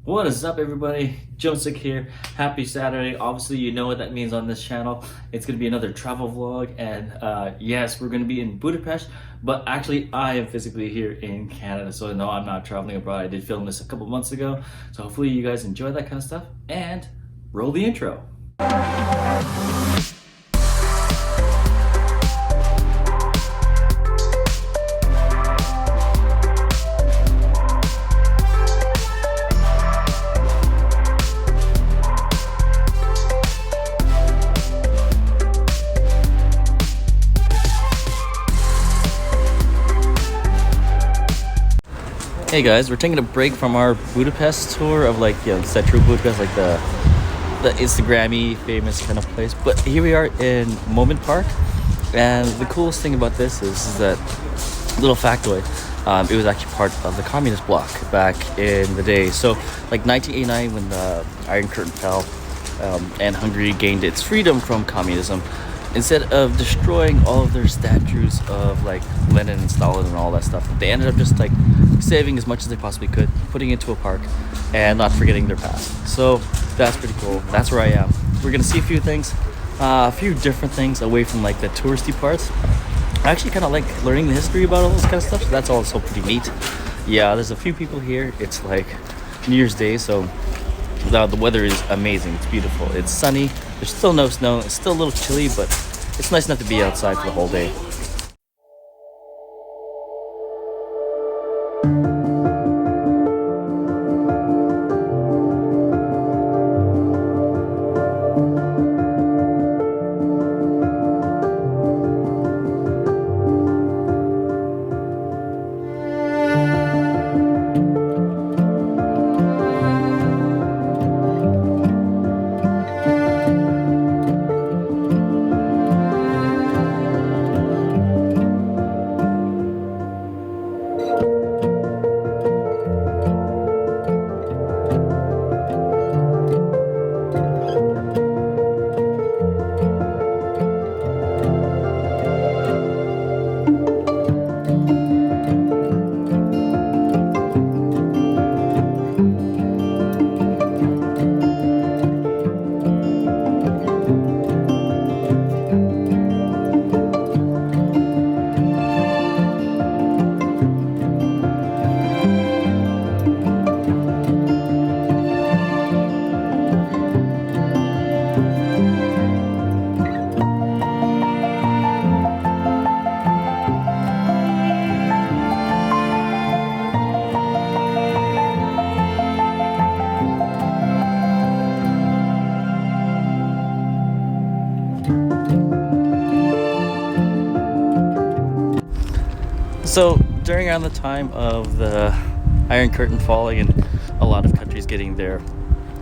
What is up, everybody? Joseph here. Happy Saturday. Obviously, you know what that means on this channel. It's going to be another travel vlog, and yes, we're going to be in Budapest, but actually I am physically here in Canada, so no, I'm not traveling abroad. I did film this a couple months ago, so hopefully you guys enjoy that kind of stuff, and roll the intro. Hey guys, we're taking a break from our Budapest tour of Central Budapest, like the Instagrammy famous kind of place. But here we are in Memento Park, and the coolest thing about this is that little factoid. It was actually part of the communist bloc back in the day. So, like 1989, when the Iron Curtain fell, and Hungary gained its freedom from communism, instead of destroying all of their statues of like Lenin and Stalin and all that stuff, they ended up just like saving as much as they possibly could, putting it into a park, and not forgetting their past. So that's pretty cool. That's where I am. We're gonna see a few things, a few different things away from like the touristy parts. I actually kind of like learning the history about all this kind of stuff, so that's also pretty neat. Yeah, there's a few people here. It's like New Year's Day, so the weather is amazing. It's beautiful. It's sunny. There's still no snow. It's still a little chilly, but it's nice enough to be outside for the whole day. So during around the time of the Iron Curtain falling and a lot of countries getting their,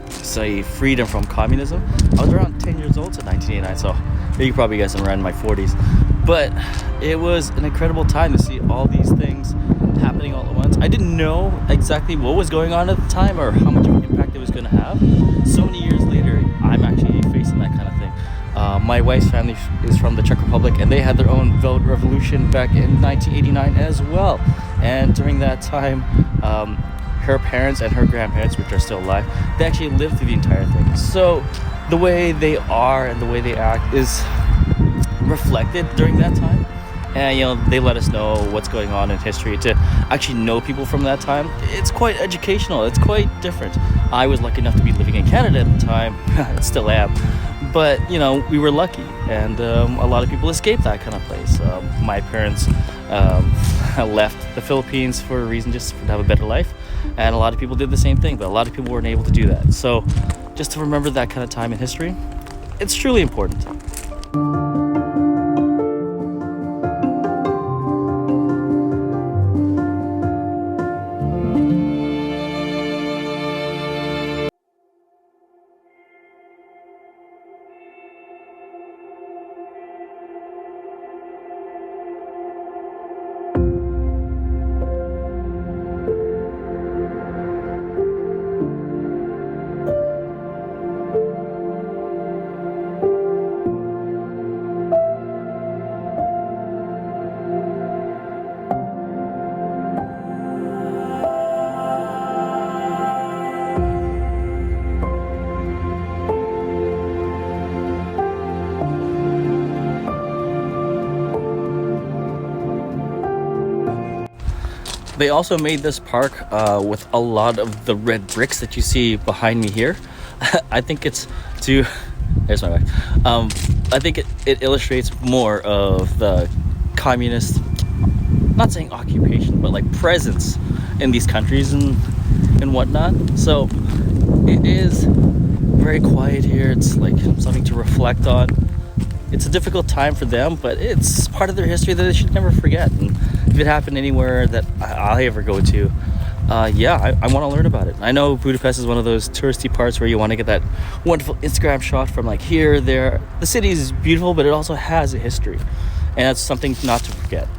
say, freedom from communism, I was around 10 years old, so 1989, so you probably guess I'm around my 40s. But it was an incredible time to see all these things happening all at once. I didn't know exactly what was going on at the time or how much of an impact it was going to have. So many years later, I'm actually facing that kind of thing. My wife's family is from the Czech Republic, and they had their own vote revolution back in 1989 as well. And during that time, her parents and her grandparents, which are still alive, they actually lived through the entire thing. So the way they are and the way they act is reflected during that time. And they let us know what's going on in history. To actually know people from that time, it's quite educational. It's quite different. I was lucky enough to be living in Canada at the time. Still am. But we were lucky, and a lot of people escaped that kind of place. My parents left the Philippines for a reason, just to have a better life, and a lot of people did the same thing, but a lot of people weren't able to do that. So just to remember that kind of time in history, it's truly important. They also made this park with a lot of the red bricks that you see behind me here. I think it's to... There's my back. I think it illustrates more of the communist, not saying occupation, but like presence in these countries and whatnot. So it is very quiet here. It's like something to reflect on. It's a difficult time for them, but it's part of their history that they should never forget. And if it happened anywhere that I ever go to, yeah, I want to learn about it. I know Budapest is one of those touristy parts where you want to get that wonderful Instagram shot from like here, there. The city is beautiful, but it also has a history, and that's something not to forget.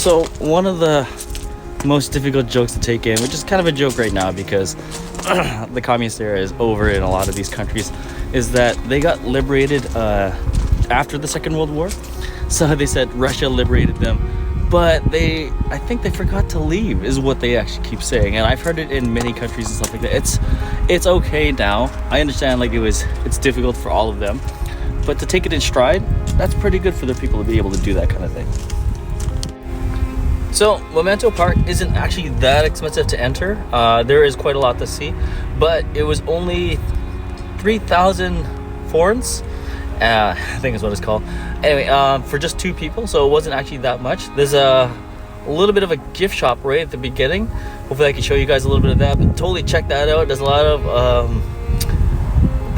So one of the most difficult jokes to take in, which is kind of a joke right now because the communist era is over in a lot of these countries, is that they got liberated after the Second World War. So they said Russia liberated them, but I think they forgot to leave is what they actually keep saying. And I've heard it in many countries and stuff like that. It's okay now. I understand like it's difficult for all of them, but to take it in stride, that's pretty good for the people to be able to do that kind of thing. So Memento Park isn't actually that expensive to enter. There is quite a lot to see, but it was only 3,000 forints, I think is what it's called. Anyway, for just 2 people, so it wasn't actually that much. There's a little bit of a gift shop right at the beginning. Hopefully I can show you guys a little bit of that, but totally check that out. There's a lot of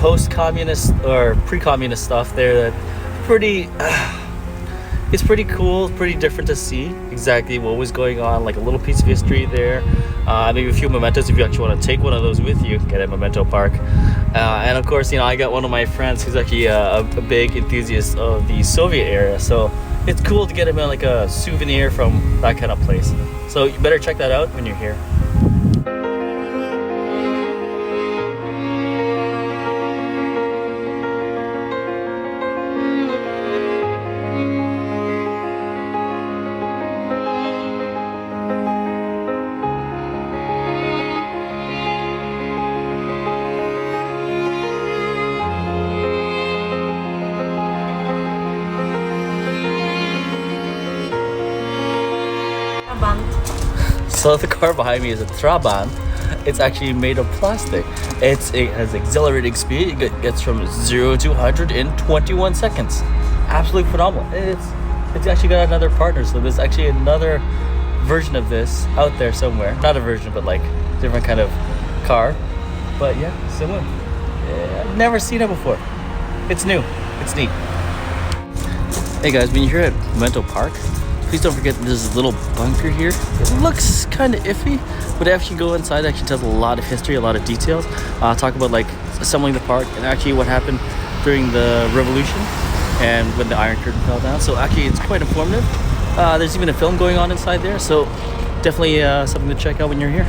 post-communist or pre-communist stuff there that pretty... It's pretty cool, pretty different to see exactly what was going on, like a little piece of history there, maybe a few mementos if you actually want to take one of those with you, get at Memento Park. And of course, I got one of my friends who's actually a big enthusiast of the Soviet era, so it's cool to get him like a souvenir from that kind of place. So you better check that out when you're here. So the car behind me is a Trabant. It's actually made of plastic. It has accelerating speed. It gets from 0 to 100 in 21 seconds. Absolutely phenomenal. It's actually got another partner, so there's actually another version of this out there somewhere. Not a version, but like different kind of car. But yeah, similar. Yeah, I've never seen it before. It's new. It's neat. Hey guys, when you're here at Memento Park, Please don't forget there's this little bunker here. It looks kind of iffy, but if you go inside, it actually tells a lot of history, a lot of details. Talk about like assembling the park and actually what happened during the revolution and when the Iron Curtain fell down. So actually it's quite informative. There's even a film going on inside there, so definitely something to check out when you're here.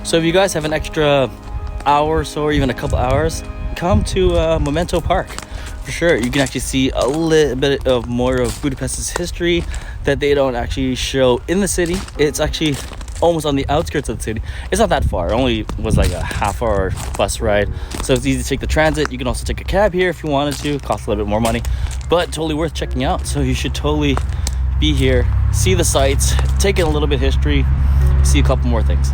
So if you guys have an extra hour or so, or even a couple hours, come to Memento Park. For sure, you can actually see a little bit of more of Budapest's history that they don't actually show in the city. It's actually almost on the outskirts of the city. It's not that far. It only was like a half-hour bus ride. So it's easy to take the transit. You can also take a cab here if you wanted to. It costs a little bit more money, but totally worth checking out. So you should totally be here, see the sights, take in a little bit of history, see a couple more things.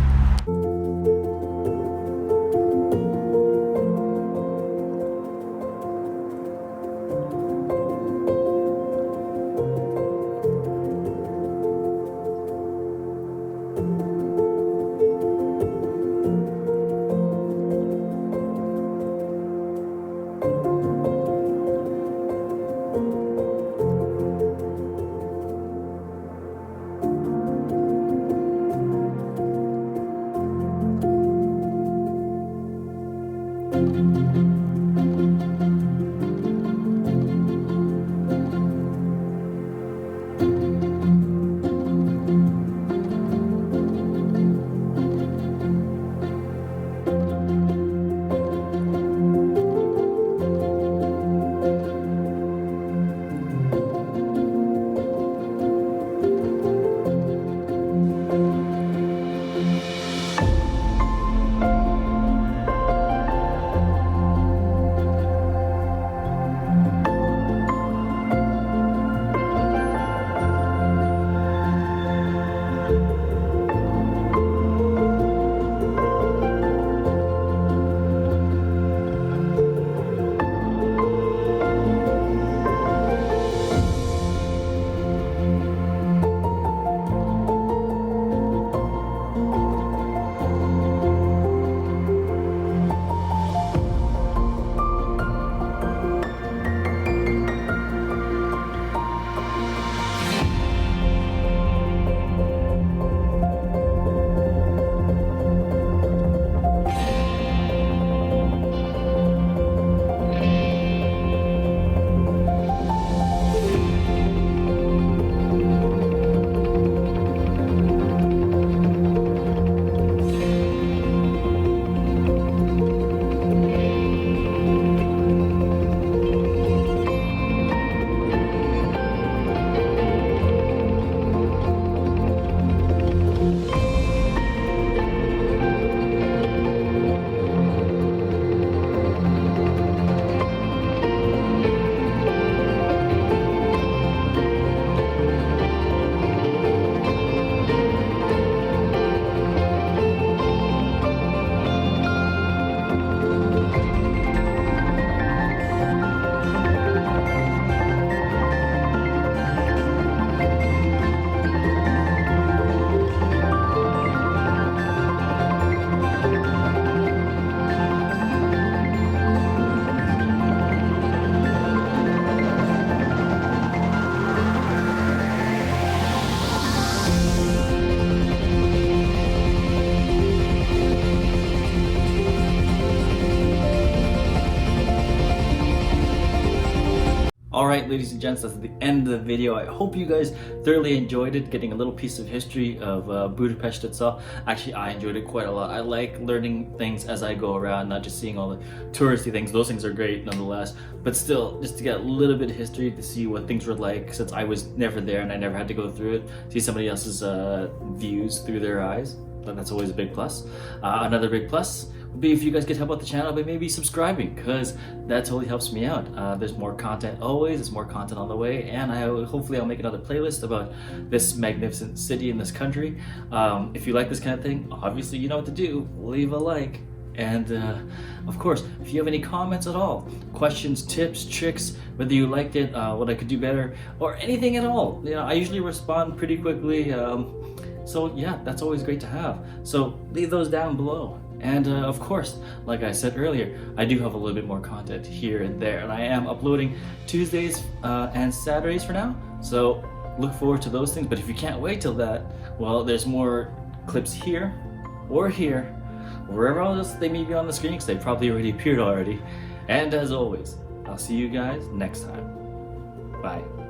Alright, ladies and gents, that's the end of the video. I hope you guys thoroughly enjoyed it, getting a little piece of history of Budapest itself. Actually, I enjoyed it quite a lot. I like learning things as I go around, not just seeing all the touristy things. Those things are great nonetheless, but still, just to get a little bit of history, to see what things were like, since I was never there and I never had to go through it, see somebody else's views through their eyes. That's always a big plus. Another big plus would be if you guys could help out the channel by maybe subscribing, because that totally helps me out. There's more content always, there's more content on the way, and hopefully I'll make another playlist about this magnificent city in this country. If you like this kind of thing, obviously you know what to do. Leave a like. And of course, if you have any comments at all, questions, tips, tricks, whether you liked it, what I could do better, or anything at all, you know, I usually respond pretty quickly. So yeah, that's always great to have. So leave those down below. And of course, like I said earlier, I do have a little bit more content here and there, and I am uploading Tuesdays and Saturdays for now. So look forward to those things. But if you can't wait till that, well, there's more clips here or here, wherever else they may be on the screen, because they probably already appeared already. And as always, I'll see you guys next time. Bye.